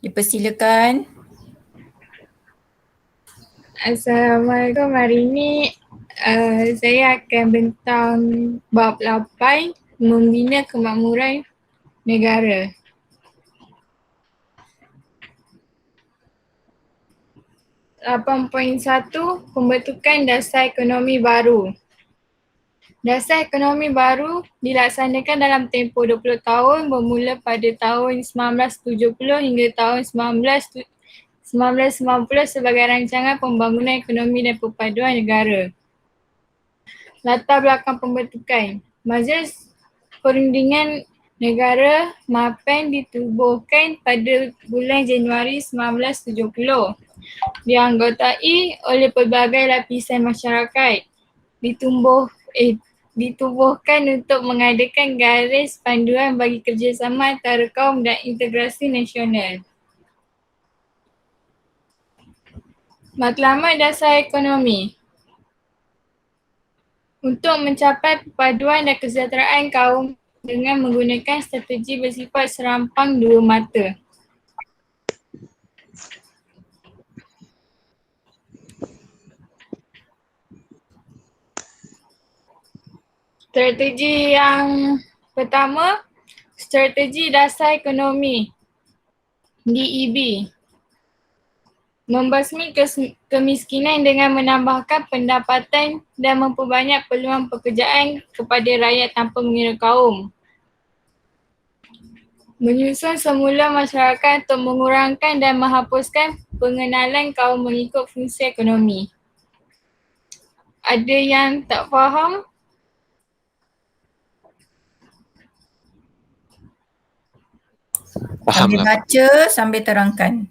Dipersilakan. Assalamualaikum. Hari ini saya akan bentang bab 8, membina kemakmuran negara. (8.1) Pembentukan dasar ekonomi baru. Dasar ekonomi baru dilaksanakan dalam tempoh 20 tahun bermula pada tahun 1970 hingga tahun 1990 sebagai rancangan pembangunan ekonomi dan perpaduan negara. Latar belakang pembentukan. Majlis Perundingan Negara MAPEN ditubuhkan pada bulan Januari 1970. Dianggotai oleh pelbagai lapisan masyarakat. Ditubuhkan untuk mengadakan garis panduan bagi kerjasama antara kaum dan integrasi nasional. Matlamat dasar ekonomi. Untuk mencapai perpaduan dan kesejahteraan kaum dengan menggunakan strategi bersifat serampang dua mata. Strategi yang pertama, strategi dasar ekonomi DEB. Membasmi kemiskinan dengan menambahkan pendapatan dan memperbanyak peluang pekerjaan kepada rakyat tanpa mengira kaum. Menyusun semula masyarakat untuk mengurangkan dan menghapuskan pengenalan kaum mengikut fungsi ekonomi. Ada yang tak faham? Sambil baca, sambil terangkan.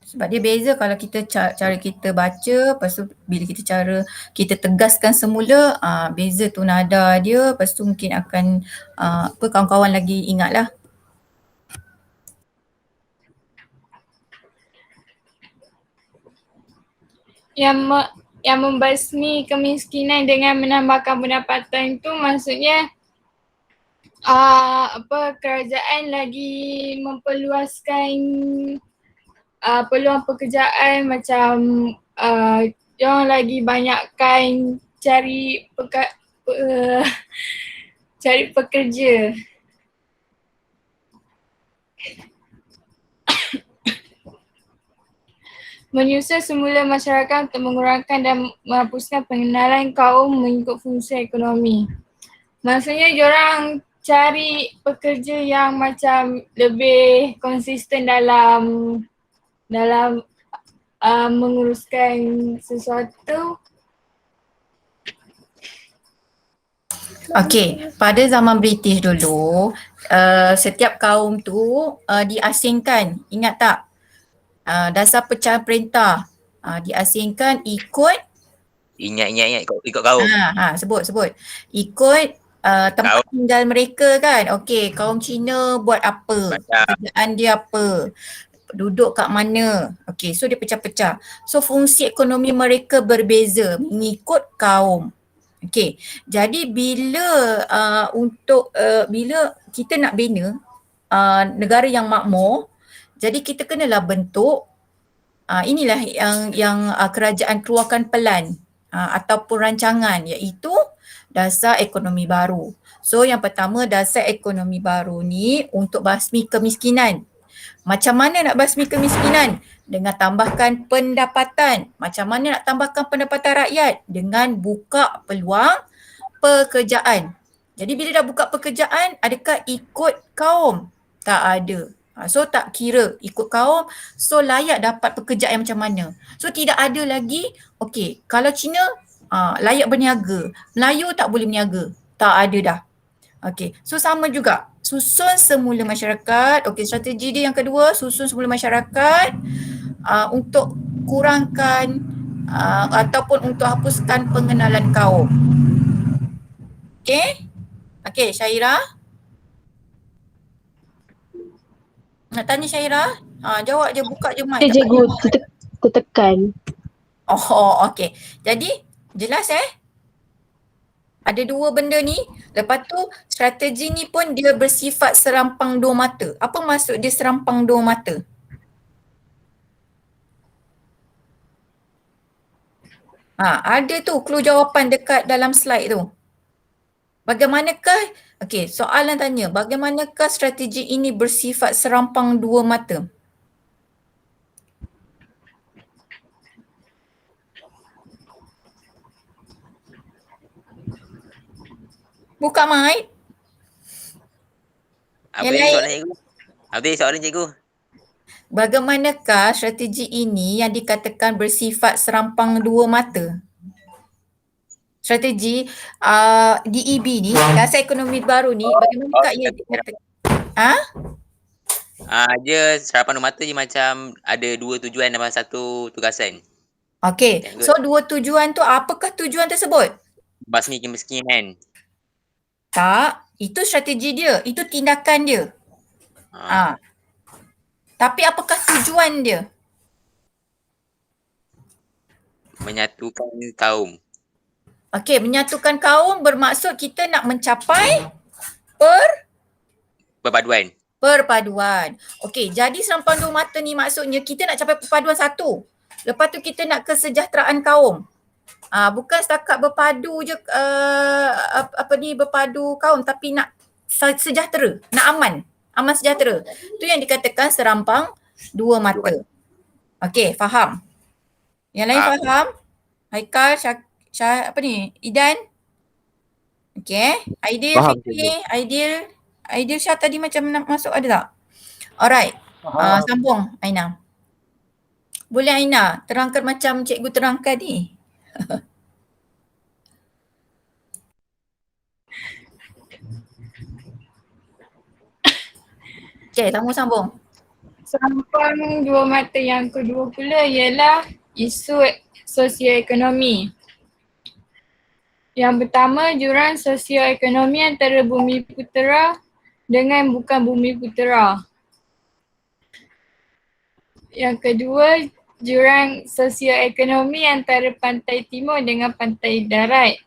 Sebab dia beza kalau kita cara kita baca, lepas tu bila kita tegaskan semula, beza tu nada dia, lepas tu mungkin akan kawan-kawan lagi ingat lah. Yang membasmi kemiskinan dengan menambahkan pendapatan tu maksudnya kerajaan lagi memperluaskan peluang pekerjaan, macam diorang lagi banyakkan cari pekerja. Menyusun semula masyarakat untuk mengurangkan dan menghapuskan pengenalan kaum mengikut fungsi ekonomi. Maksudnya diorang cari pekerja yang macam lebih konsisten dalam menguruskan sesuatu. Okey, pada zaman British dulu, setiap kaum tu diasingkan. Ingat tak? Dasar pecahan perintah diasingkan ikut Ingat ikut kaum. Sebut. Ikut tempat tinggal mereka kan. Okey, kaum Cina buat apa? Pekerjaan dia apa? Duduk kat mana? Okey, so dia pecah-pecah. So fungsi ekonomi mereka berbeza mengikut kaum. Okey, jadi bila bila kita nak bina negara yang makmur, jadi kita kenalah bentuk inilah yang kerajaan keluarkan pelan ataupun rancangan, iaitu dasar ekonomi baru. So yang pertama, dasar ekonomi baru ni untuk basmi kemiskinan. Macam mana nak basmi kemiskinan? Dengan tambahkan pendapatan. Macam mana nak tambahkan pendapatan rakyat? Dengan buka peluang pekerjaan. Jadi bila dah buka pekerjaan, adakah ikut kaum? Tak ada. So tak kira ikut kaum, so layak dapat pekerjaan yang macam mana. So tidak ada lagi, okey, kalau Cina layak berniaga, Melayu tak boleh berniaga. Tak ada dah. Okey, so sama juga. Susun semula masyarakat. Okey, strategi dia yang kedua, susun semula masyarakat untuk kurangkan ataupun untuk hapuskan pengenalan kaum. Okey, Syairah. Nak tanya Syairah? Jawab je, buka je mic. Cikgu, tekan. Oh, okey. Jadi, jelas Ada dua benda ni. Lepas tu strategi ni pun dia bersifat serampang dua mata. Apa maksud dia serampang dua mata? Ada tu clue jawapan dekat dalam slide tu. Bagaimanakah, okey, soalan tanya, bagaimanakah strategi ini bersifat serampang dua mata? Buka mic. Apa Yang yang lain. soalan cikgu? Apa soalan cikgu? Bagaimanakah strategi ini yang dikatakan bersifat serampang dua mata? Strategi DEB ni, Dasar Ekonomi Baru ni, bagaimanakah ia dikatakan? Dia serapan mata je macam ada dua tujuan dalam satu tugasan. Okey, so dua tujuan tu, apakah tujuan tersebut? Basmi kemiskinan. Tak, itu strategi dia, itu tindakan dia. Tapi apakah tujuan dia? Menyatukan kaum. Okey, menyatukan kaum bermaksud kita nak mencapai perpaduan. Okey, jadi serampang dua mata ni maksudnya kita nak capai perpaduan satu. Lepas tu kita nak kesejahteraan kaum. Bukan setakat berpadu je berpadu kaum, tapi nak sejahtera, nak aman sejahtera. Tu yang dikatakan serampang dua mata. Okey, faham? Yang lain faham? Haikal, Idan? Okey, Aidil, Fikri, Aidil Syah tadi macam nak masuk, ada tak? Alright, sambung Aina. Boleh Aina terangkan macam cikgu terangkan ni? Okay, sambung. Serampang dua mata yang kedua pula ialah isu sosioekonomi. Yang pertama, jurang sosioekonomi antara bumi putera dengan bukan bumi putera. Yang kedua, jurang sosioekonomi antara pantai timur dengan pantai darat.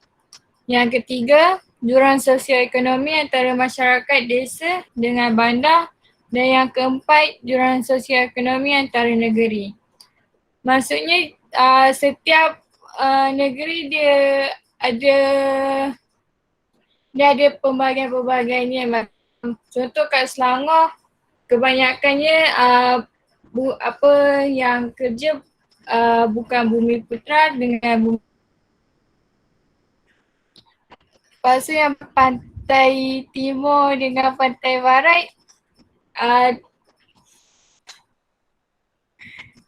Yang ketiga, jurang sosioekonomi antara masyarakat desa dengan bandar. Dan yang keempat, jurang sosioekonomi antara negeri. Maksudnya setiap negeri dia ada pembahagian-pembahagian ni. Contoh kat Selangor, kebanyakannya yang kerja bukan bumi putera dengan bumi. Lepas tu yang pantai timur dengan pantai barat,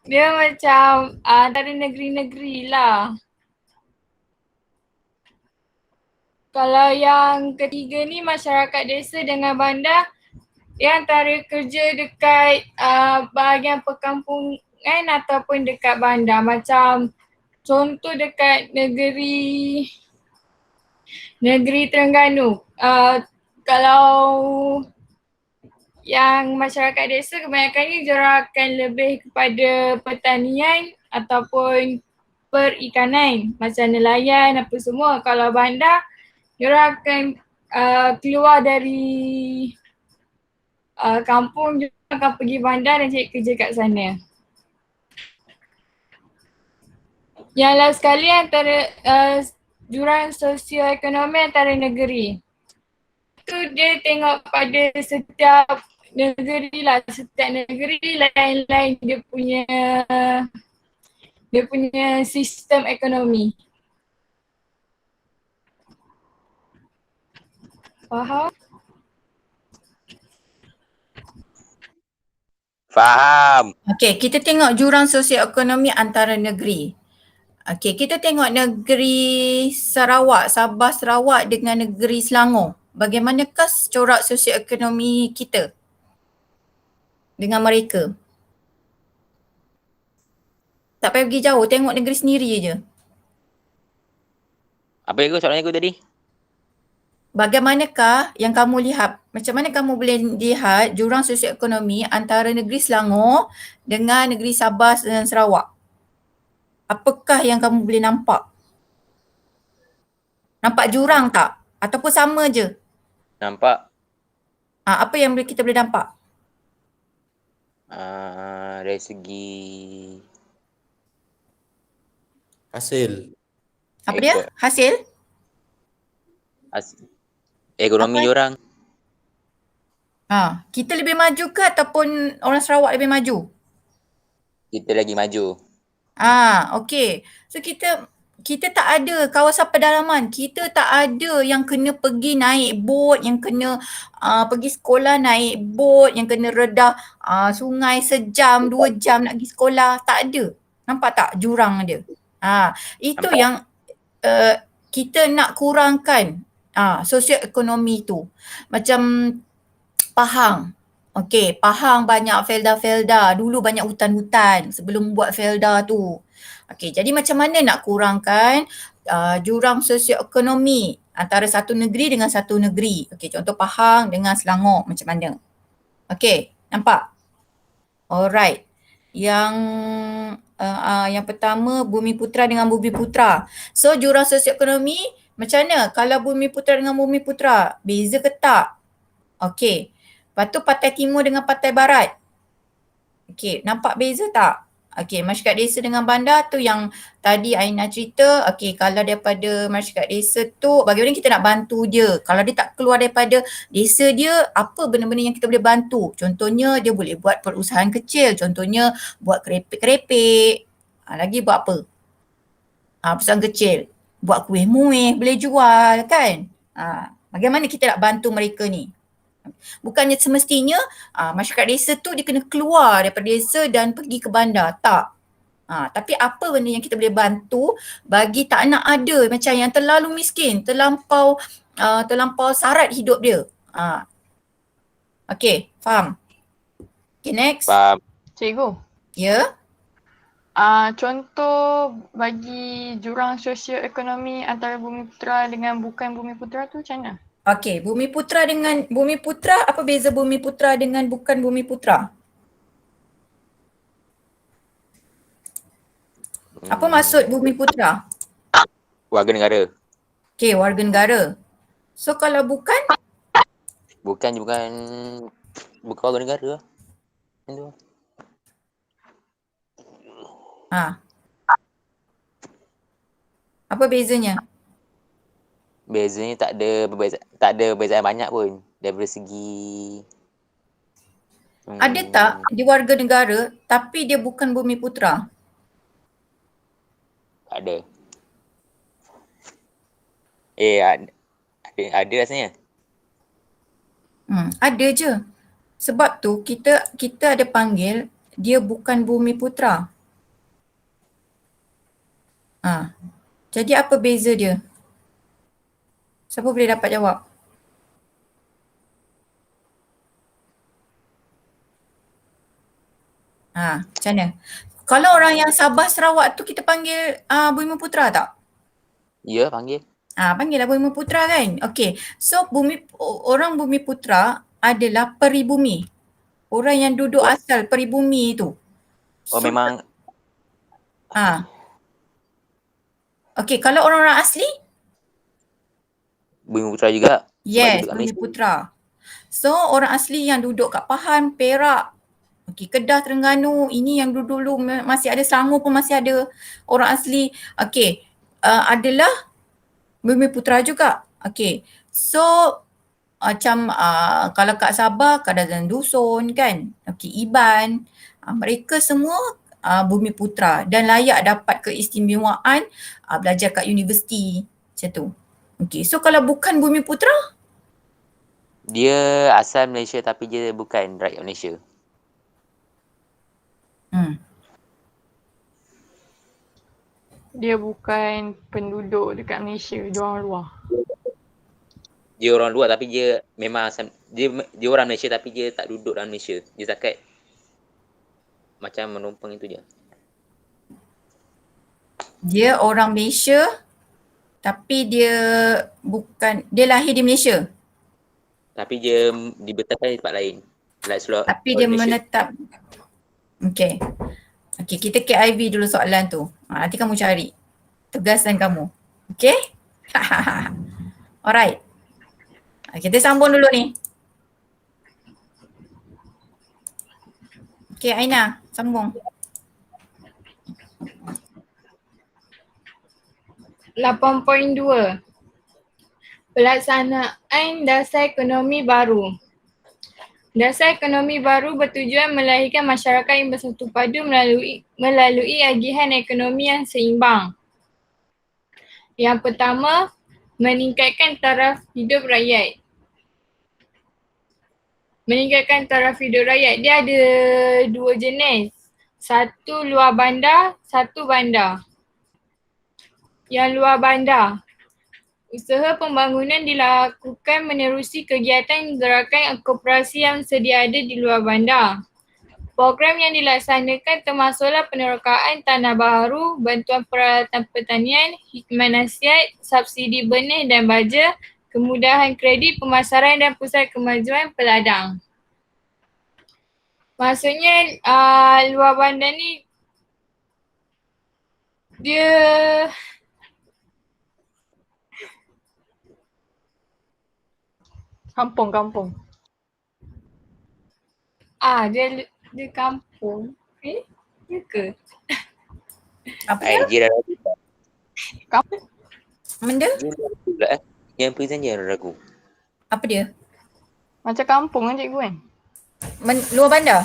dia macam antara negeri-negeri lah. Kalau yang ketiga ni masyarakat desa dengan bandar, dia antara kerja dekat bahagian perkampungan ataupun dekat bandar. Macam contoh dekat negeri Terengganu. Kalau yang masyarakat desa kebanyakannya diorang akan lebih kepada pertanian ataupun perikanan macam nelayan apa semua. Kalau bandar, diorang akan keluar dari kampung, diorang akan pergi bandar dan cari kerja kat sana. Yang last sekali antara jurang sosioekonomi antara negeri. Tu dia tengok pada setiap negeri lah, setiap negeri lain-lain dia punya sistem ekonomi. Faham? Faham. Okey, kita tengok jurang sosioekonomi antara negeri. Okey, kita tengok negeri Sarawak, Sabah Sarawak dengan negeri Selangor. Bagaimanakah corak sosioekonomi kita dengan mereka? Tak payah pergi jauh, tengok negeri sendiri je. Apa yang soalan aku tadi? Bagaimanakah yang kamu lihat, macam mana kamu boleh lihat jurang sosioekonomi antara negeri Selangor dengan negeri Sabah dan Sarawak? Apakah yang kamu boleh nampak? Nampak jurang tak? Ataupun sama je? Nampak Apa yang kita boleh nampak? dari segi Hasil. Apa dia? Ekor. Hasil? ekonomi Apa? diorang. Kita lebih maju ke ataupun orang Sarawak lebih maju? Kita lagi maju. Okey. So kita tak ada kawasan pedalaman. Kita tak ada yang kena pergi naik bot, yang kena pergi sekolah naik bot, yang kena redah sungai sejam, 2 jam nak pergi sekolah. Tak ada. Nampak tak jurang dia? Itu Nampak. yang kita nak kurangkan sosioekonomi tu. Macam Pahang. Okey, Pahang banyak felda-felda. Dulu banyak hutan-hutan sebelum buat felda tu. Okey, jadi macam mana nak kurangkan jurang sosioekonomi antara satu negeri dengan satu negeri. Okey, contoh Pahang dengan Selangor macam mana. Okey, nampak? Alright. Yang pertama Bumiputra dengan Bumiputra. So jurang sosioekonomi macam mana? Kalau Bumiputra dengan Bumiputra, beza ke tak? Okey. Lepas tu Pantai Timur dengan Pantai Barat. Okey, nampak beza tak? Okey, masyarakat desa dengan bandar tu yang tadi Aina cerita. Okey, kalau daripada masyarakat desa tu, bagaimana kita nak bantu dia? Kalau dia tak keluar daripada desa dia, apa benda-benda yang kita boleh bantu? Contohnya dia boleh buat perusahaan kecil. Contohnya buat kerepek-kerepek. Lagi buat apa? Perusahaan kecil. Buat kuih muih, boleh jual kan? Bagaimana kita nak bantu mereka ni? Bukannya semestinya masyarakat desa tu dia kena keluar daripada desa dan pergi ke bandar. Tak. Tapi apa benda yang kita boleh bantu bagi tak nak ada macam yang terlalu miskin, terlampau sarat hidup dia. Okay, faham? Okay, next. Faham. Cikgu. Ya. Contoh bagi jurang sosioekonomi antara Bumiputra dengan bukan Bumiputra tu macam mana? Okay, Bumiputra, apa beza Bumiputra dengan bukan Bumiputra? Apa maksud Bumiputra? Warga negara. Okay, warga negara. So kalau bukan? Bukan warga negara lah. Itu. Apa bezanya? Bezanya tak ada perbezaan banyak pun daripada segi Ada tak dia warga negara tapi dia bukan Bumiputra? ada. Ada rasanya. Ada je. Sebab tu kita ada panggil dia bukan Bumiputra. Jadi apa beza dia? Siapa boleh dapat jawab? Macam mana? Kalau orang yang Sabah Sarawak tu kita panggil Bumiputra tak? Ya, panggil. Panggil lah Bumiputra kan? Okay. So orang Bumiputra adalah peribumi. Orang yang duduk asal peribumi tu. Memang. Okay, kalau orang-orang asli? Bumiputra juga. Yes, Bumiputra. So orang asli yang duduk kat Pahang, Perak, Kedah, Terengganu, ini yang dulu masih ada, Selangor pun masih ada orang asli. Adalah Bumiputra juga. So macam kalau kat Sabah, Kadazan Dusun kan, Iban, mereka semua Bumiputra dan layak dapat keistimewaan belajar kat universiti macam tu. So kalau bukan Bumiputra? Dia asal Malaysia tapi dia bukan rakyat Malaysia. Dia bukan penduduk dekat Malaysia, dia orang luar. Dia orang luar tapi dia memang asal, dia orang Malaysia tapi dia tak duduk dalam Malaysia. Dia zakat macam menumpang itu je. Dia orang Malaysia tapi dia lahir di Malaysia. Tapi dia dibetulkan di tempat lain. Tapi dia menetap. Okay, kita KIV dulu soalan tu. Nanti kamu cari tugasan kamu. Okay? Alright. Kita sambung dulu ni. Okay, Aina, sambung. 8.2 Pelaksanaan dasar ekonomi baru. Dasar ekonomi baru bertujuan melahirkan masyarakat yang bersatu padu melalui agihan ekonomi yang seimbang. Yang pertama, meningkatkan taraf hidup rakyat. Meningkatkan taraf hidup rakyat, dia ada dua jenis. Satu luar bandar, satu bandar. Yang luar bandar, usaha pembangunan dilakukan menerusi kegiatan gerakan koperasi yang sedia ada di luar bandar. Program yang dilaksanakan termasuklah penerokaan tanah baru, bantuan peralatan pertanian, hikmat nasihat, subsidi benih dan baja, kemudahan kredit, pemasaran dan pusat kemajuan peladang. Maksudnya luar bandar ni dia Kampung. dia kampung. Ya ke? Apa dia? Jiran ragu. Kampung. Benda? Pula Yang present jiran ragu. Apa dia? Macam kampung kan cikgu kan? Luar bandar?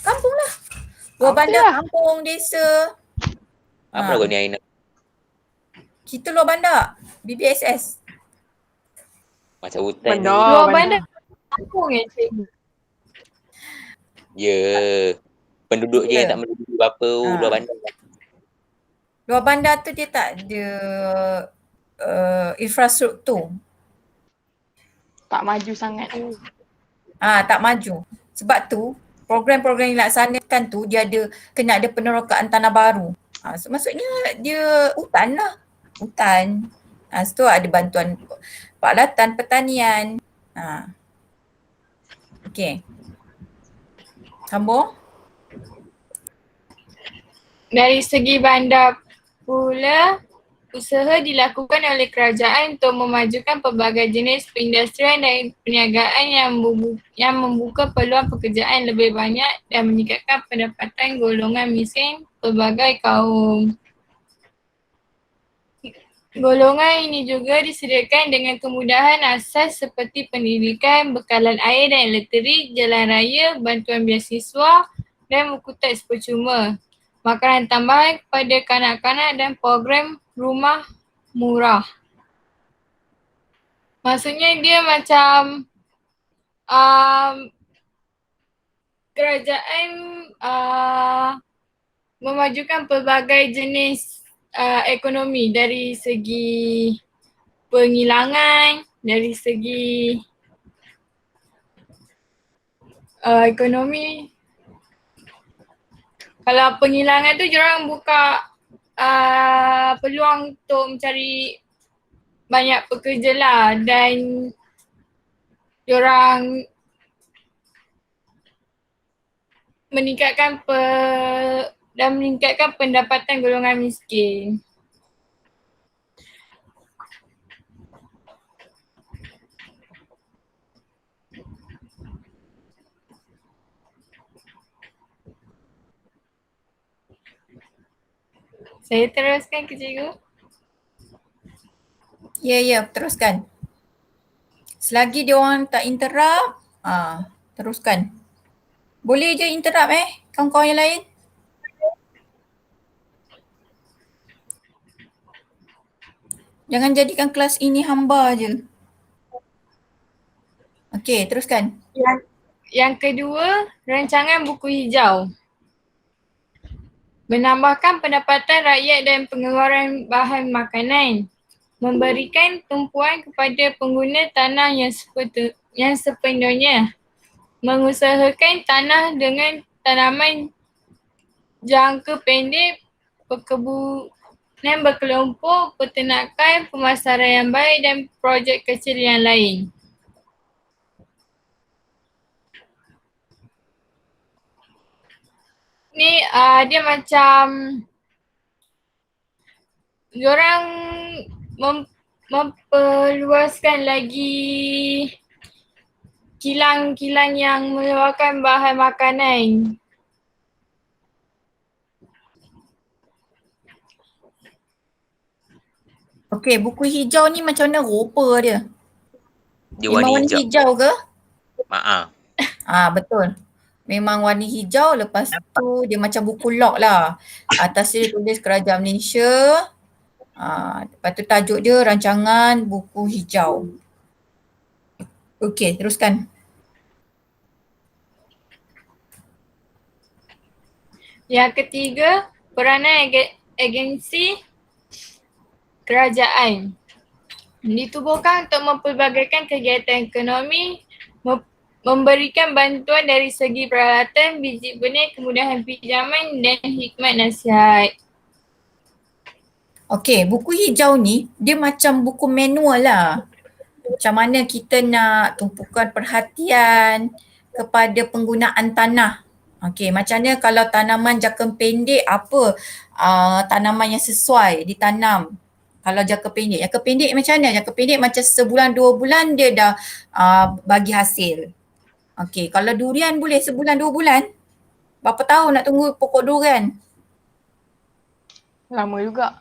Kampung lah. Luar Apa bandar, lah? kampung, desa. Apa lagu ni Aina? Kita luar bandar. BBSS. Macam hutan ni. Luar bandar kampung cikgu. Ya. Penduduk je yang tak menduduki apa luar bandar. Luar bandar tu dia tak ada infrastruktur. Tak maju sangat. Tak maju. Sebab tu program-program yang dilaksanakan tu dia kena ada penerokaan tanah baru. Maksudnya dia hutan lah. Hutan. Situ ada bantuan peralatan pertanian. Okey. Sambung. Dari segi bandar pula, usaha dilakukan oleh kerajaan untuk memajukan pelbagai jenis perindustrian dan perniagaan yang membuka peluang pekerjaan lebih banyak dan meningkatkan pendapatan golongan miskin pelbagai kaum. Golongan ini juga disediakan dengan kemudahan asas seperti pendidikan, bekalan air dan elektrik, jalan raya, bantuan beasiswa dan buku teks percuma, makanan tambahan kepada kanak-kanak dan program rumah murah. Maksudnya dia macam kerajaan memajukan pelbagai jenis ekonomi dari segi penghilangan, dari segi ekonomi. Kalau penghilangan tu diorang buka peluang untuk mencari banyak pekerja lah dan diorang meningkatkan pendapatan golongan miskin. Saya teruskan ke cikgu? Ya, teruskan. Selagi dia orang tak interrupt, teruskan. Boleh je interrupt kawan-kawan yang lain. Jangan jadikan kelas ini hamba je. Okey, teruskan. Yang kedua, rancangan buku hijau. Menambahkan pendapatan rakyat dan pengeluaran bahan makanan. Memberikan tumpuan kepada pengguna tanah yang sepenuhnya. Mengusahakan tanah dengan tanaman jangka pendek, perkebunan berkelompok, peternakan, pemasaran yang baik dan projek kecil yang lain. Ni dia macam diorang memperluaskan lagi kilang-kilang yang mengeluarkan bahan makanan. Okey, buku hijau ni macam mana rupa dia? Dia Memang warna warna hijau. hijau ke? Betul. Memang warna hijau, lepas tu dia macam buku log lah. Atas dia tulis Kerajaan Malaysia. Lepas tu tajuk dia Rancangan Buku Hijau. Okey, teruskan. Yang ketiga, peranan agensi kerajaan. Ditubuhkan untuk mempelbagaikan kegiatan ekonomi, memberikan bantuan dari segi peralatan, biji benih, kemudahan pinjaman dan hikmat nasihat. Okey, buku hijau ni dia macam buku manual lah. Macam mana kita nak tumpukan perhatian kepada penggunaan tanah. Okey, macam mana kalau tanaman jangka pendek apa tanaman yang sesuai ditanam. Kalau jangka pendek macam mana? Jangka pendek macam sebulan 2 bulan dia dah bagi hasil. Okey, kalau durian boleh sebulan 2 bulan. Berapa tahun nak tunggu pokok durian? Lama juga.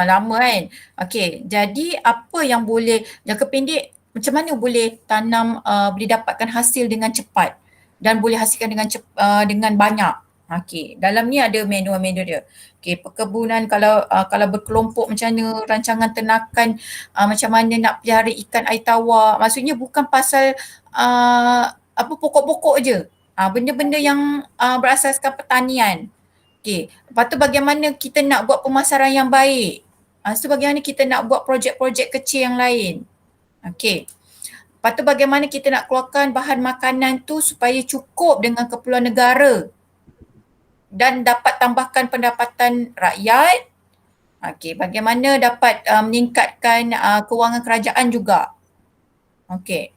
Lama kan. Okey, jadi apa yang boleh jangka pendek, macam mana boleh tanam boleh dapatkan hasil dengan cepat dan boleh hasilkan dengan banyak. Okey, dalam ni ada manual-manual dia. Okey, perkebunan kalau berkelompok macam mana, rancangan ternakan macam mana nak pelihara ikan air tawar. Maksudnya bukan pasal pokok-pokok je. Benda-benda yang berasaskan pertanian. Okey, lepas tu bagaimana kita nak buat pemasaran yang baik. Lepas tu bagaimana kita nak buat projek-projek kecil yang lain. Okey. Lepas tu bagaimana kita nak keluarkan bahan makanan tu supaya cukup dengan keperluan negara dan dapat tambahkan pendapatan rakyat. Okey, bagaimana dapat meningkatkan kewangan kerajaan juga. Okey.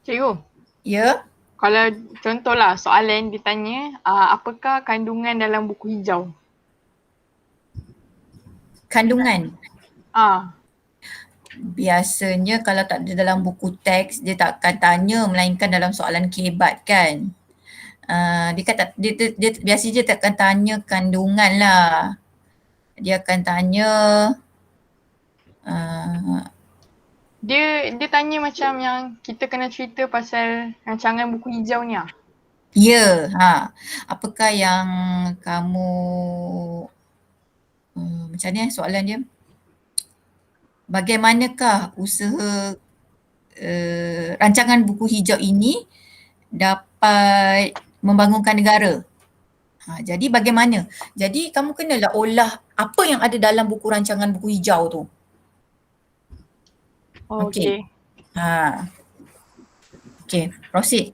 Cikgu, Ya. kalau contohlah soalan ditanya, apakah kandungan dalam buku hijau? Kandungan. Biasanya kalau tak ada dalam buku teks dia tak akan tanya melainkan dalam soalan kebat kan. Dia biasanya dia tak akan tanya kandungan lah. Dia akan tanya Dia tanya macam yang kita kena cerita pasal rancangan buku hijau ni . Ya, apakah yang kamu macam ni soalan dia? Bagaimanakah usaha rancangan buku hijau ini dapat membangunkan negara? Jadi bagaimana? Jadi kamu kenalah olah apa yang ada dalam buku rancangan buku hijau tu. Okey. Okey, proceed.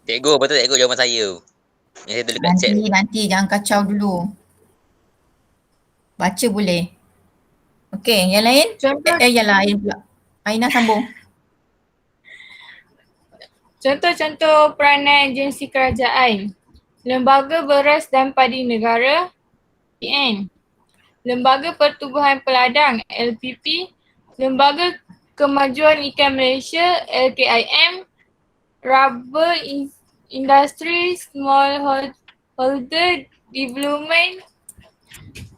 Cikgu, betul cikgu jawapan saya. Yang saya tulis kat chat. Nanti jangan kacau dulu. Baca boleh. Okey, yang lain? Contoh, Yang lain pula. Aina sambung. Contoh-contoh peranan agensi kerajaan. Lembaga Beras dan Padi Negara, PN. Lembaga Pertubuhan Peladang, LPP. Lembaga Kemajuan Ikan Malaysia, LKIM. Rubber Industry Smallholder Development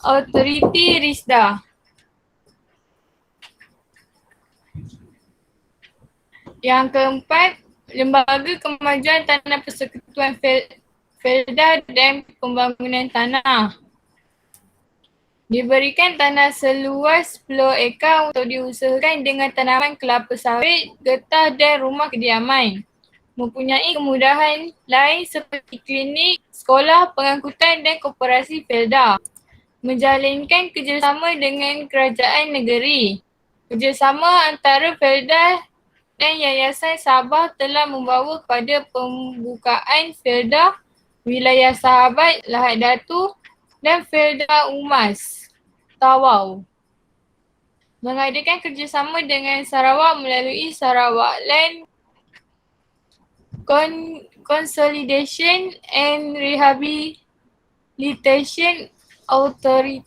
Authority, RISDA. Yang keempat, Lembaga Kemajuan Tanah Persekutuan Felda dan Pembangunan Tanah. Diberikan tanah seluas 10 ekar untuk diusahakan dengan tanaman kelapa sawit, getah dan rumah kediaman. Mempunyai kemudahan lain seperti klinik, sekolah, pengangkutan dan koperasi Felda. Menjalinkan kerjasama dengan kerajaan negeri. Kerjasama antara Felda dan Yayasan Sabah telah membawa kepada pembukaan Felda Wilayah Sahabat Lahad Datu dan Felda Umas Tawau. Mengadakan kerjasama dengan Sarawak melalui Sarawak Land Consolidation and Rehabilitation authority,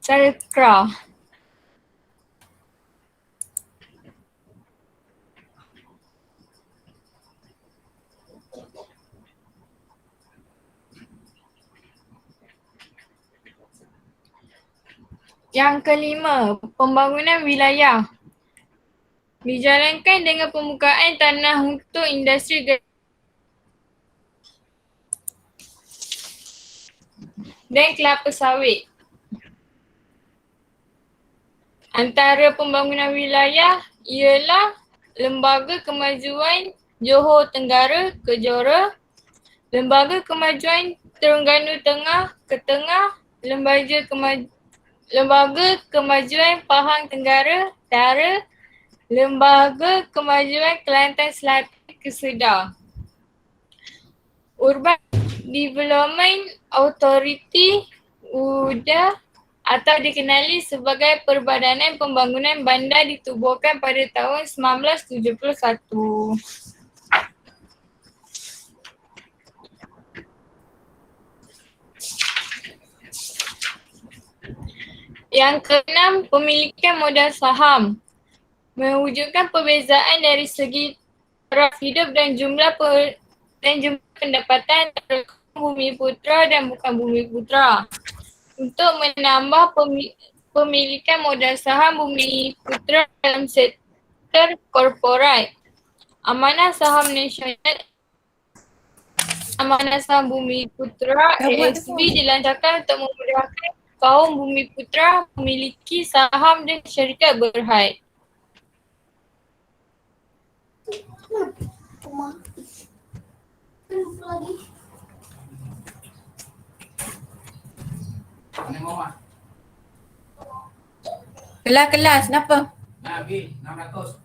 Sarkra. Yang kelima, pembangunan wilayah. Dijalankan dengan pembukaan tanah untuk industri dan kelapa sawit. Antara pembangunan wilayah ialah Lembaga Kemajuan Johor Tenggara Kejora, Lembaga Kemajuan Terengganu Tengah Ketengah, Lembaga Kemajuan Pahang Tenggara Utara, Lembaga Kemajuan Kelantan Selatan Kesedar. Urban Development Authority UDA atau dikenali sebagai Perbadanan Pembangunan Bandar ditubuhkan pada tahun 1971. Yang keenam, pemilikan modal saham. Mewujudkan perbezaan dari segi taraf hidup dan jumlah pendapatan antara bumi putera dan bukan bumi putera. Untuk menambah pemilikan modal saham bumi putera dalam sektor korporat, Amanah Saham Nasional Amanah Saham Bumi Putera ASB dilancarkan untuk memudahkan kaum bumi putera memiliki saham dan syarikat berhad. Kelas, kenapa? Nabi 600.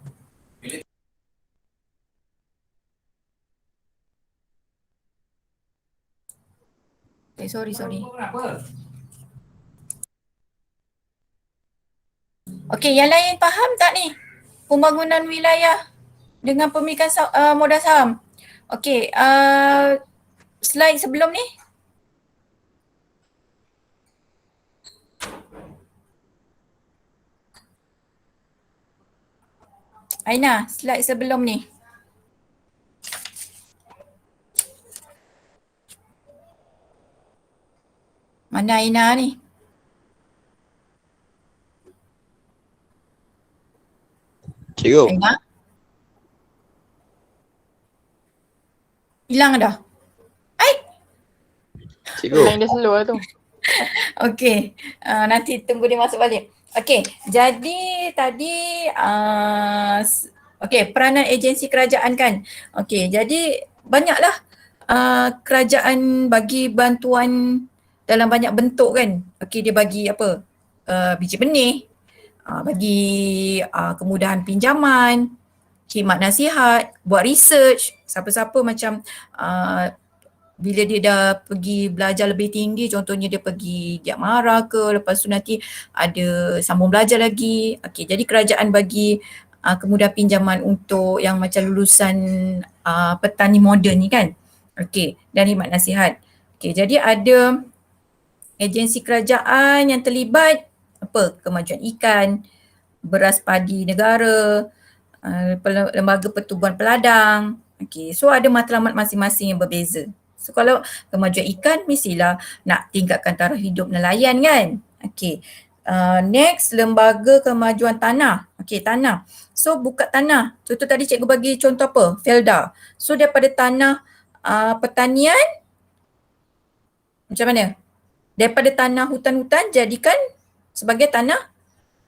Sorry. Kenapa? Okey, yang lain faham tak ni? Pembangunan wilayah dengan pemilikan modal saham. Okey, slide sebelum ni. Aina, slide sebelum ni. Mana Aina ni? Cikgu. Aina? Hilang dah? Cikgu. Line dia slow lah tu. Okey, nanti tunggu dia masuk balik. Okey, jadi tadi peranan agensi kerajaan kan. Okey, jadi banyaklah kerajaan bagi bantuan dalam banyak bentuk kan. Okey, dia bagi apa? Biji benih, bagi kemudahan pinjaman, khidmat nasihat, buat research, siapa-siapa macam bila dia dah pergi belajar lebih tinggi, contohnya dia pergi Giat Mara ke, lepas tu nanti ada sambung belajar lagi. Okey, jadi kerajaan bagi kemudahan pinjaman untuk yang macam lulusan petani moden ni kan. Okey, dan khidmat nasihat. Okey, jadi ada agensi kerajaan yang terlibat kemajuan ikan, beras padi negara, lembaga pertubuhan peladang. Okey, so ada matlamat masing-masing yang berbeza. So kalau kemajuan ikan mestilah nak tingkatkan taraf hidup nelayan kan. Okey. Next, lembaga kemajuan tanah. Okey, tanah. So buka tanah. Contoh tadi cikgu bagi contoh apa? Felda. So daripada tanah pertanian macam mana? Daripada tanah hutan-hutan jadikan sebagai tanah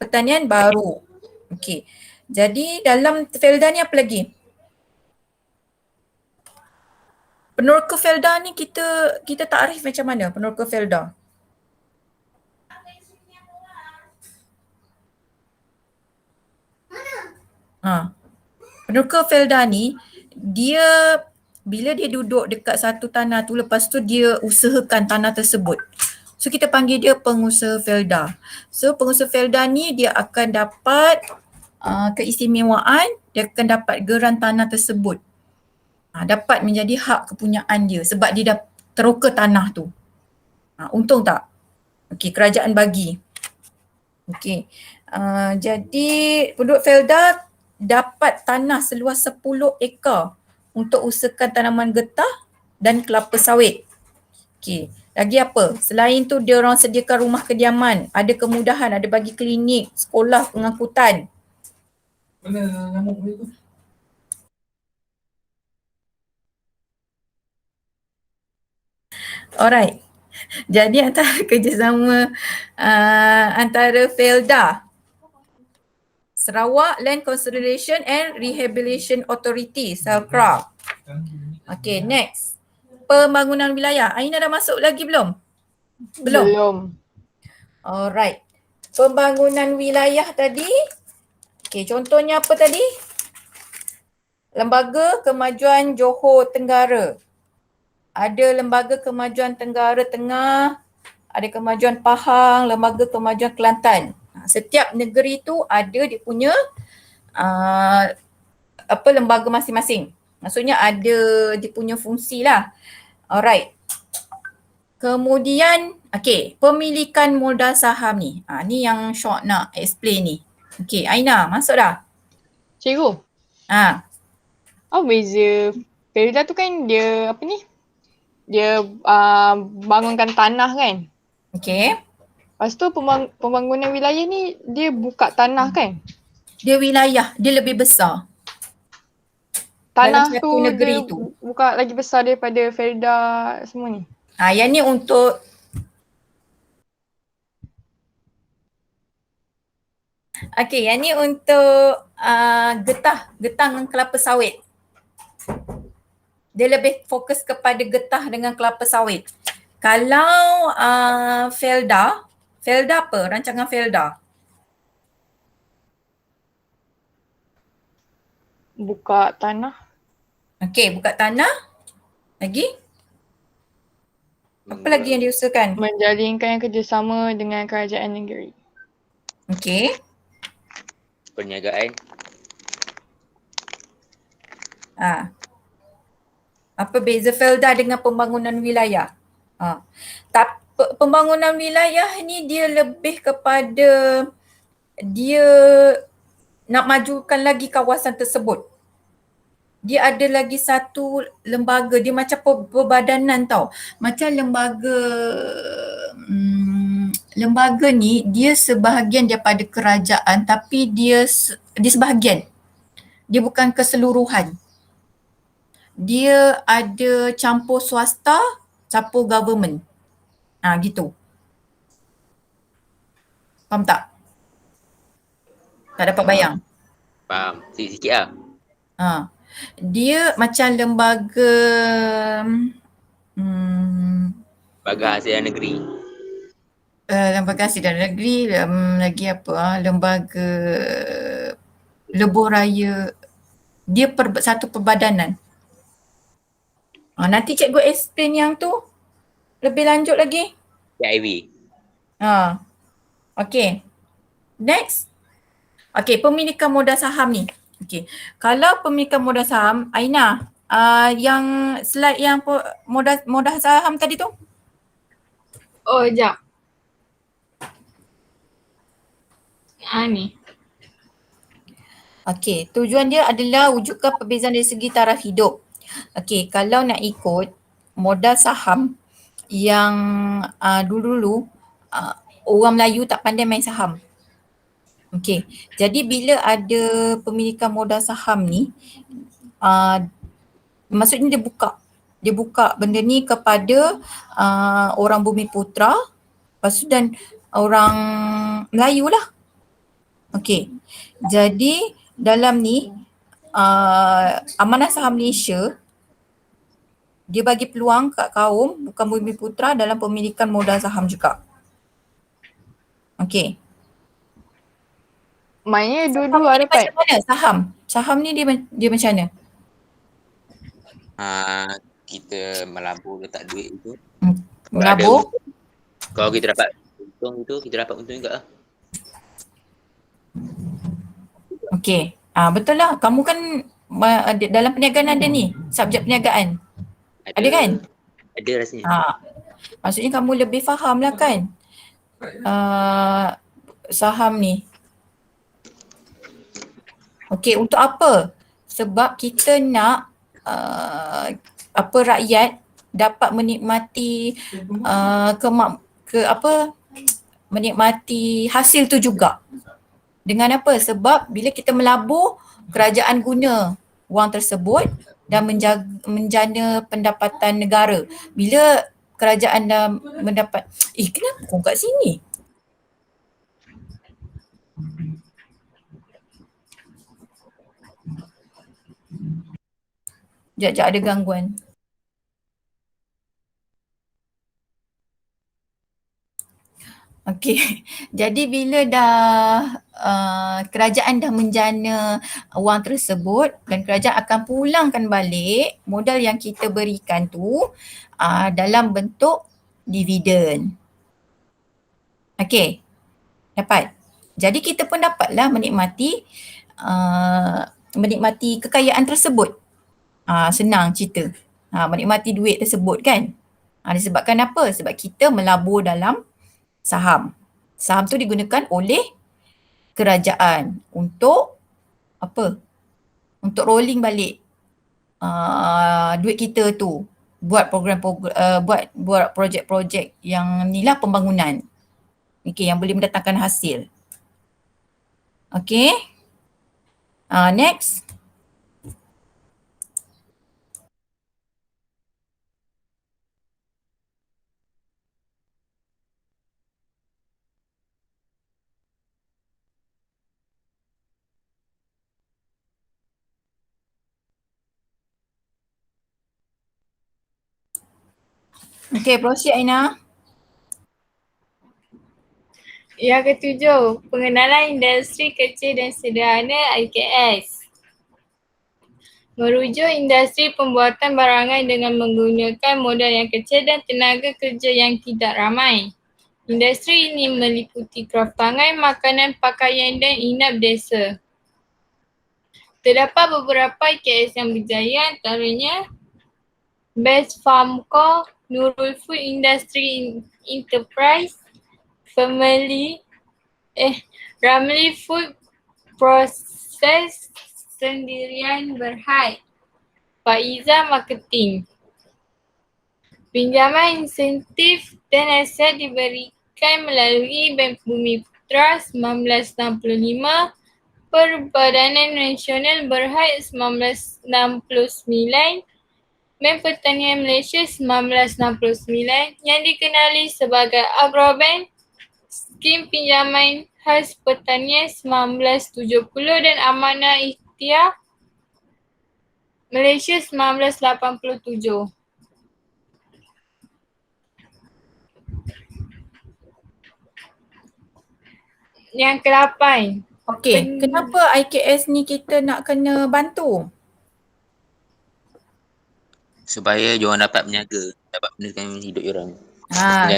pertanian baru. Okey. Jadi dalam Felda ni apa lagi? Peneroka Felda ni kita takrif macam mana peneroka Felda? Peneroka Felda ni dia bila dia duduk dekat satu tanah tu, lepas tu dia usahakan tanah tersebut. So kita panggil dia pengusaha Felda. So pengusaha Felda ni dia akan dapat keistimewaan, dia akan dapat geran tanah tersebut. Dapat menjadi hak kepunyaan dia sebab dia dah teroka tanah tu. Untung tak? Okey, kerajaan bagi. Okey. Jadi penduduk Felda dapat tanah seluas 10 ekar untuk usahakan tanaman getah dan kelapa sawit. Okey. Lagi apa? Selain tu dia orang sediakan rumah kediaman, ada kemudahan, ada bagi klinik, sekolah, pengangkutan. Mana nyamuk tu? Alright. Jadi antara kerjasama antara Felda, Sarawak Land Conservation and Rehabilitation Authority, SALCRA. Okay, next. Pembangunan wilayah. Aina dah masuk lagi belum? Belum. Alright. Pembangunan wilayah tadi. Okay, contohnya apa tadi? Lembaga Kemajuan Johor Tenggara. Ada Lembaga Kemajuan Tenggara Tengah, ada Kemajuan Pahang, Lembaga Kemajuan Kelantan. Setiap negeri tu ada dia punya lembaga masing-masing. Maksudnya ada dia punya fungsi lah. Alright. Kemudian, pemilikan modal saham ni. Ni yang Syok nak explain ni. Aina, masuk dah? Cikgu, apa beza Felda tu kan dia apa ni? Dia bangunkan tanah kan? Lepas tu pembangunan wilayah ni dia buka tanah kan? Dia wilayah, dia lebih besar. Tanah dalam satu tu negeri dia tu. buka lagi besar daripada Felda semua ni. Yang ni untuk yang ni untuk getah dengan kelapa sawit. Dia lebih fokus kepada getah dengan kelapa sawit. Kalau Felda apa? Rancangan Felda? Buka tanah. Buka tanah. Lagi? Apa lagi yang diusahakan? Menjalinkan kerjasama dengan kerajaan negeri. Perniagaan. Apa beza Felda dengan pembangunan wilayah? Pembangunan wilayah ni dia lebih kepada dia nak majukan lagi kawasan tersebut. Dia ada lagi satu lembaga, dia macam perbadanan tau. Macam lembaga ni dia sebahagian daripada kerajaan tapi dia sebahagian. Dia bukan keseluruhan. Dia ada campur swasta, campur government. Gitu. Faham tak? Tak dapat bayang? Faham. Sikit-sikit lah. Dia macam lembaga Lembaga Hasilan Negeri. Lembaga Hasilan Negeri, lagi apa? Lembaga Lebuh Raya. Dia satu perbadanan. Nanti cikgu explain yang tu lebih lanjut lagi. KIV. Next. Pemilikan modal saham ni. Kalau pemilikan modal saham, Aina, yang slide yang modal saham tadi tu? Oh, jap. Ni. Tujuan dia adalah wujudkan perbezaan dari segi taraf hidup. Kalau nak ikut modal saham yang dulu-dulu orang Melayu tak pandai main saham. Jadi bila ada pemilikan modal saham ni, maksudnya dia buka benda ni kepada orang Bumiputra, lepas tu dan orang Melayu lah. Jadi dalam ni Amanah Saham Malaysia dia bagi peluang kat kaum bukan Bumiputra dalam pemilikan modal saham juga. Maknanya dua-dua dapat. Macam mana saham? Saham ni dia macam mana? Kita melabur letak duit itu. Melabur? Kalau kita dapat untung itu, kita dapat untung juga lah. Betul lah. Kamu kan dalam perniagaan ada ni, subjek perniagaan. Ada kan? Ada rasanya. Maksudnya kamu lebih faham lah kan saham ni. Okey, untuk apa? Sebab kita nak rakyat dapat menikmati menikmati hasil tu juga. Dengan apa? Sebab bila kita melabur, kerajaan guna wang tersebut dan menjana pendapatan negara. Bila kerajaan dah mendapat, kenapa kau kat sini? Sekejap ada gangguan. Okey, jadi bila dah kerajaan dah menjana wang tersebut dan kerajaan akan pulangkan balik modal yang kita berikan tu dalam bentuk dividen. Okey, dapat. Jadi kita pun dapatlah menikmati kekayaan tersebut. Senang cerita. Menikmati duit tersebut kan. Disebabkan apa? Sebab kita melabur dalam saham. Saham tu digunakan oleh kerajaan untuk apa? Untuk rolling balik duit kita tu. Buat buat projek-projek yang inilah pembangunan. Okey, yang boleh mendatangkan hasil. Okey. Next. Okey, proceed Aina. Yang ketujuh, pengenalan industri kecil dan sederhana IKS. Merujuk industri pembuatan barangan dengan menggunakan modal yang kecil dan tenaga kerja yang tidak ramai. Industri ini meliputi kraftangan, makanan, pakaian dan inap desa. Terdapat beberapa IKS yang berjaya, antaranya Best Farm Co, Nurul Food Industry Enterprise, Ramli Food Process, Sendirian Berhad, Faiza Marketing. Pinjaman insentif dan aset diberikan melalui Bank Bumi Putra 1965, Perbadanan Nasional Berhad 1969, Bank Pertanian Malaysia 1969 yang dikenali sebagai Agrobank, Skim Pinjaman Khas Pertanian 1970 dan Amanah Ikhtiar Malaysia 1987. Yang ke-8. Okey, kenapa IKS ni kita nak kena bantu? Supaya diorang dapat berniaga, dapat meneruskan hidup diorang.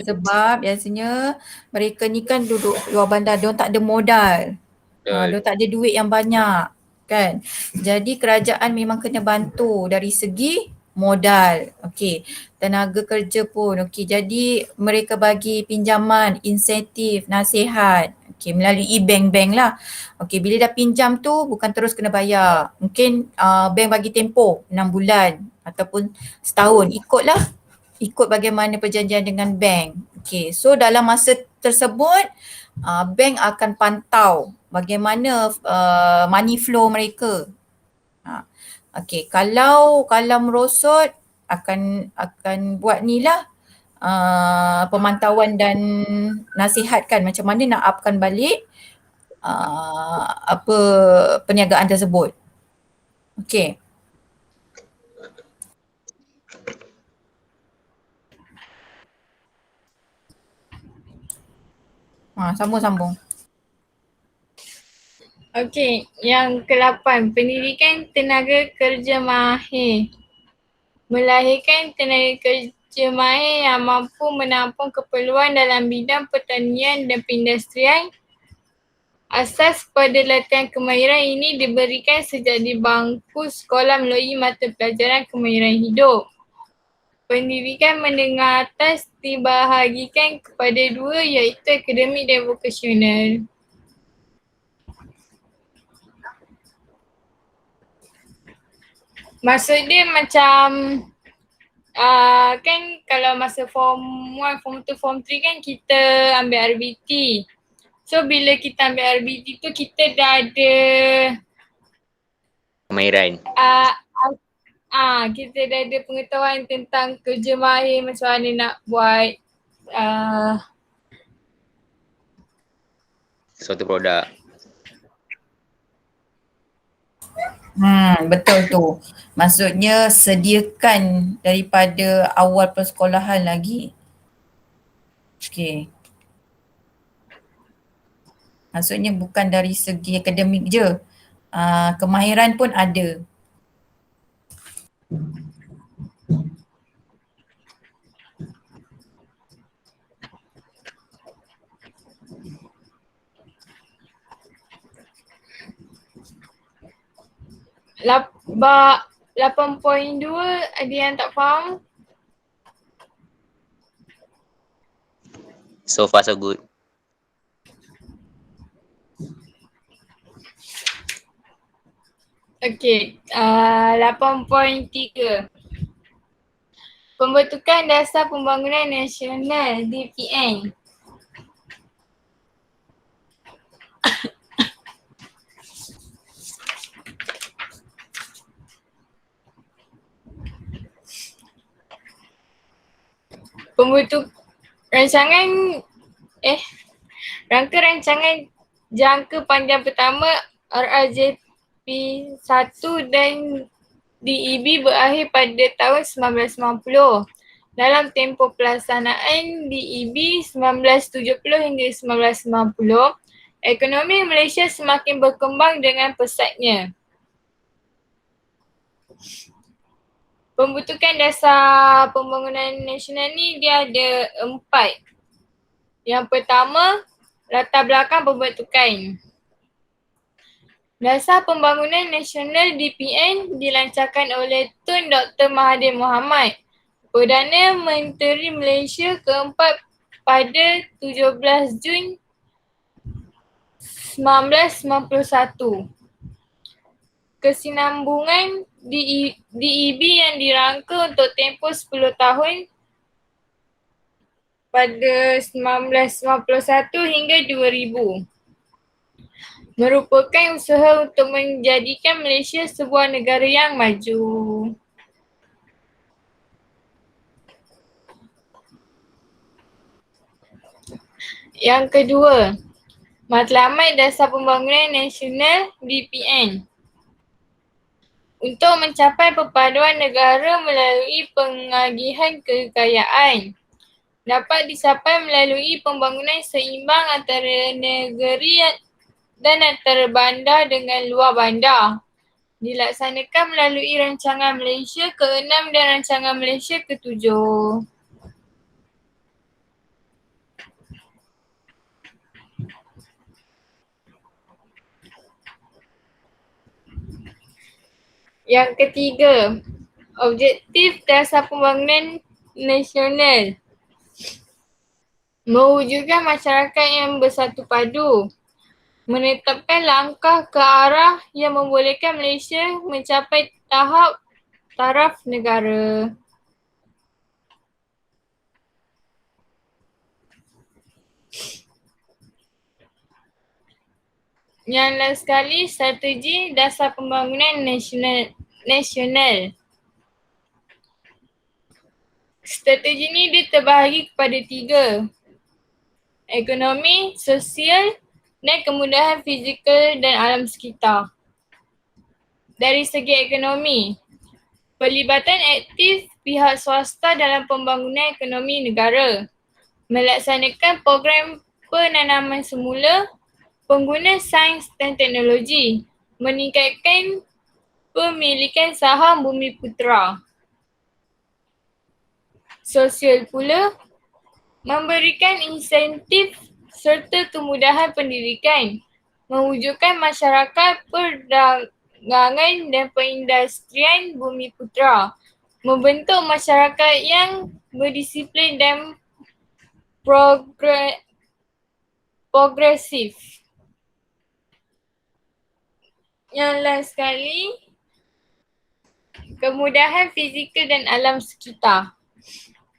Sebab biasanya mereka ni kan duduk luar bandar, diorang tak ada modal. Diorang tak ada duit yang banyak kan. Jadi kerajaan memang kena bantu dari segi modal. Okey, tenaga kerja pun. Okey, jadi mereka bagi pinjaman, insentif, nasihat. Okey, melalui bank-bank lah. Okey, bila dah pinjam tu bukan terus kena bayar. Mungkin bank bagi tempoh 6 bulan ataupun setahun. Ikut bagaimana perjanjian dengan bank. Okey, so dalam masa tersebut bank akan pantau bagaimana money flow mereka. Okey, kalau merosot akan buat ni lah pemantauan dan nasihatkan macam mana nak upkan balik perniagaan tersebut. Okey. Sambung. Okey, yang ke-8, pendidikan tenaga kerja mahir. Melahirkan tenaga kerja mahir yang mampu menampung keperluan dalam bidang pertanian dan perindustrian. Asas pada latihan kemahiran ini diberikan sejak di bangku sekolah melalui mata pelajaran kemahiran hidup. pendidikan menengah atas dibahagikan kepada dua iaitu akademik dan vokasional. Maksud dia macam kan kalau masa form 1, form 2, form 3 kan kita ambil RBT. So bila kita ambil RBT tu kita dah ada Kemahiran. Kita dah ada pengetahuan tentang kerja mahir, macam mana nak buat Suatu produk. Betul tu. Maksudnya sediakan daripada awal persekolahan lagi. Okay. Maksudnya bukan dari segi akademik je. Kemahiran pun ada. Bab 8.2 ada yang tak faham? So far so good. Okey, 8.3. Pembentukan Dasar Pembangunan Nasional DPN. Rangka rancangan jangka panjang pertama RRJP 1 dan DEB berakhir pada tahun 1990. Dalam tempoh pelaksanaan DEB 1970 hingga 1990, ekonomi Malaysia semakin berkembang dengan pesatnya. Pembentukan Dasar Pembangunan Nasional ni dia ada 4. Yang pertama, latar belakang pembentukan. Dasar Pembangunan Nasional DPN dilancarkan oleh Tun Dr. Mahathir Mohamad, Perdana Menteri Malaysia keempat pada 17 Jun 1991. Kesinambungan DEB yang dirangka untuk tempoh 10 tahun pada 1991 hingga 2000 merupakan usaha untuk menjadikan Malaysia sebuah negara yang maju. Yang kedua, Matlamat Dasar Pembangunan Nasional DPN. Untuk mencapai perpaduan negara melalui pengagihan kekayaan dapat dicapai melalui pembangunan seimbang antara negeri dan antara bandar dengan luar bandar. Dilaksanakan melalui Rancangan Malaysia ke-6 dan Rancangan Malaysia ke-7. Yang ketiga, Objektif Dasar Pembangunan Nasional. Mewujudkan masyarakat yang bersatu padu. Menetapkan langkah ke arah yang membolehkan Malaysia mencapai tahap taraf negara. Yang last sekali, Strategi Dasar Pembangunan Nasional. Strategi ni dia terbahagi kepada 3. Ekonomi, sosial dan kemudahan fizikal dan alam sekitar. Dari segi ekonomi, pelibatan aktif pihak swasta dalam pembangunan ekonomi negara. Melaksanakan program penanaman semula, pengguna sains dan teknologi, meningkatkan pemilikan saham Bumiputera. Sosial pula, memberikan insentif serta kemudahan pendidikan, mewujudkan masyarakat perdagangan dan perindustrian Bumiputera, membentuk masyarakat yang berdisiplin dan progresif. Yang last sekali, kemudahan fizikal dan alam sekitar.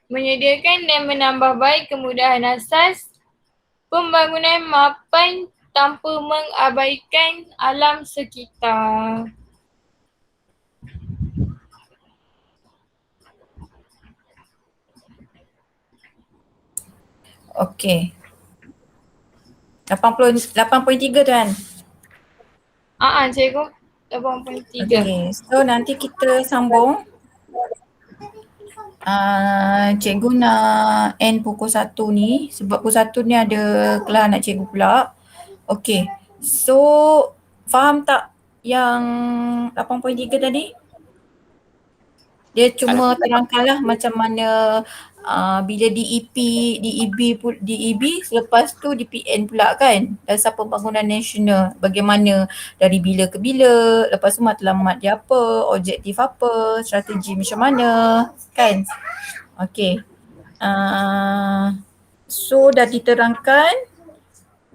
Menyediakan dan menambah baik kemudahan asas pembangunan mapan tanpa mengabaikan alam sekitar. Okey. 8.3 Tuan. Cikgu. 8.3. Okey, so nanti kita sambung. Cikgu nak end pukul 1 ni sebab pukul 1 ni ada kelas anak cikgu pula. Okey, so faham tak yang 8.3 tadi? Dia cuma terangkanlah macam mana bila DEB selepas tu DPN pula kan, Dasar Pembangunan Nasional, bagaimana dari bila ke bila, lepas tu matlamat dia apa, objektif apa, strategi macam mana kan. Okey, so dah diterangkan.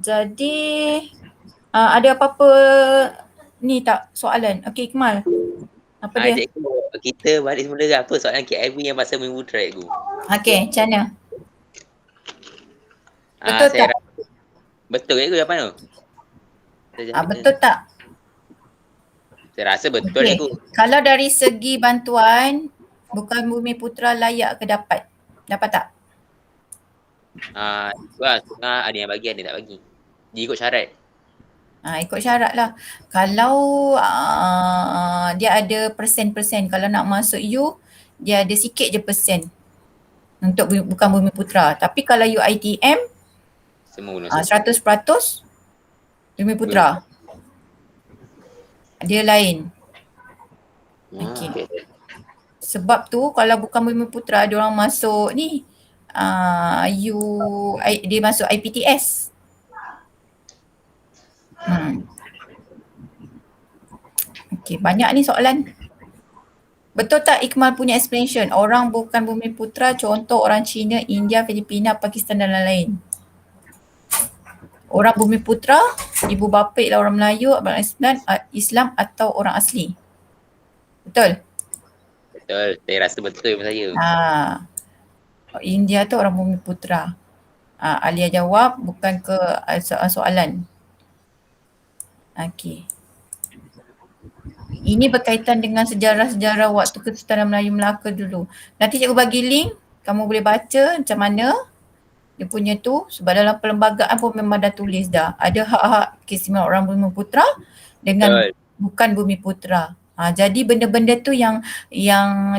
Jadi ada apa-apa ni tak soalan? Okey Ikmal, apa dia? Cikgu, kita balik semula ke apa soalan KIV yang pasal Bumi Putra cikgu? Okey, macam mana? Betul tak? Betul cikgu jawapan tu? Betul tak? Saya rasa betul cikgu. Kalau dari segi bantuan, Bukan Bumi Putra layak ke dapat? Dapat tak? Setengah ada yang bagi, ada yang tak bagi. Dia ikut syarat. Ikut syarat lah. Kalau dia ada persen-persen, kalau nak masuk U, dia ada sikit je persen untuk bukan Bumi Putra. Tapi kalau UiTM, Semua 100% Bumi Putra. Dia lain. Okay. Sebab tu kalau bukan Bumi Putra, dia orang masuk ni, dia masuk IPTS. Okay, banyak ni soalan. Betul tak Ikmal punya explanation? Orang bukan Bumi Putra, contoh orang Cina, India, Filipina, Pakistan dan lain-lain. Orang Bumi Putra, ibu bapa ialah orang Melayu, orang Islam atau orang asli. Betul? Betul, saya rasa betul pun saya. India tu orang Bumi Putra. Alia jawab bukan ke soalan. Okey. Ini berkaitan dengan sejarah-sejarah waktu Kesultanan Melayu Melaka dulu. Nanti cikgu bagi link, kamu boleh baca macam mana dia punya tu, sebab dalam perlembagaan pun memang dah tulis dah. Ada hak-hak keistimewaan orang Bumi Putra dengan bukan Bumi Putra. Jadi benda-benda tu yang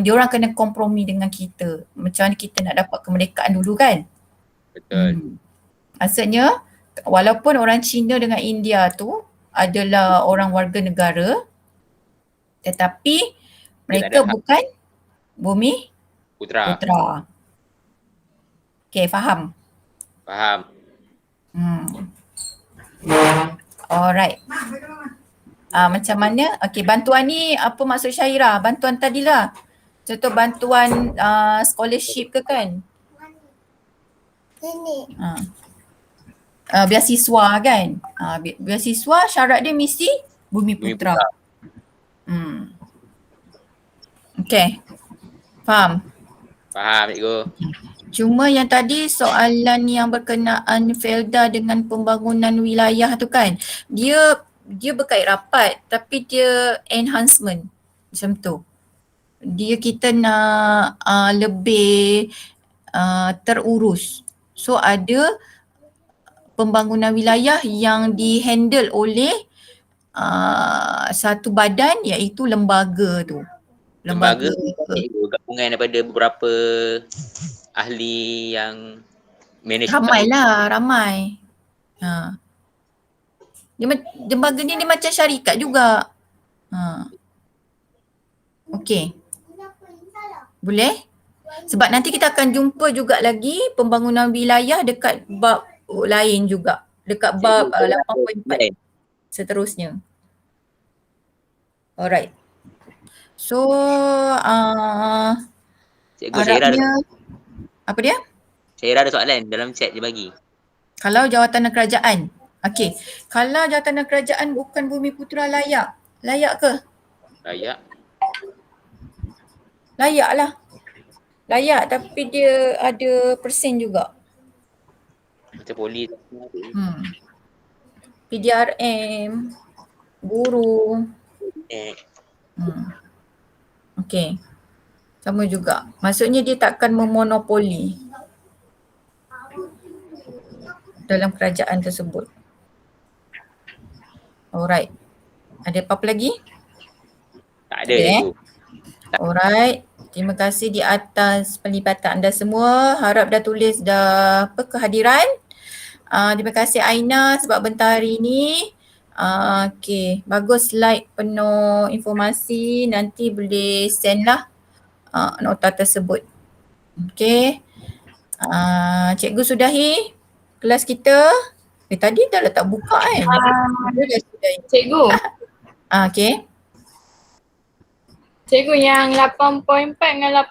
diorang kena kompromi dengan kita. Macam mana kita nak dapat kemerdekaan dulu kan? Betul. Maksudnya walaupun orang Cina dengan India tu adalah orang warga negara, tetapi mereka bukan Bumi Putra. Okay, faham? Faham. Alright. Macam mana? Okay, bantuan ni apa maksud Syairah? Bantuan tadilah. Contoh bantuan scholarship ke kan? Beasiswa kan? Beasiswa syarat dia mesti Bumi Putra. Okay. Faham? Faham cikgu. Cuma yang tadi soalan yang berkenaan Felda dengan pembangunan wilayah tu kan, dia berkait rapat tapi dia enhancement macam tu. Kita nak lebih terurus. So ada pembangunan wilayah yang dihandle oleh satu badan iaitu lembaga tu. Lembaga gabungan daripada beberapa ahli yang manage. Ramai. Lembaga ni dia macam syarikat juga. Okey. Boleh? Sebab nanti kita akan jumpa juga lagi pembangunan wilayah dekat bab lain juga. Dekat bab 8.4 seterusnya. Alright. So Cikgu, Syairah harapnya apa dia? Syairah ada soalan dalam chat dia bagi. Kalau jawatan dan kerajaan. Okey. Kalau jawatan dan kerajaan bukan Bumiputera layak. Layak ke? Layak. Layak lah. Layak tapi dia ada persen juga. Macam poli. PDRM, guru. Okey. Sama juga. Maksudnya dia takkan memonopoli dalam kerajaan tersebut. Alright. Ada apa-apa lagi? Tak ada cikgu. Alright. Terima kasih di atas pelibatan anda semua. Harap dah tulis dah kehadiran. Terima kasih Aina sebab bentar hari ni. Okay. Bagus slide penuh informasi. Nanti boleh send lah nota tersebut. Okay. Cikgu sudahi kelas kita. Tadi dah letak buka kan? Cikgu. Okay. Cikgu yang 8.4 dengan 8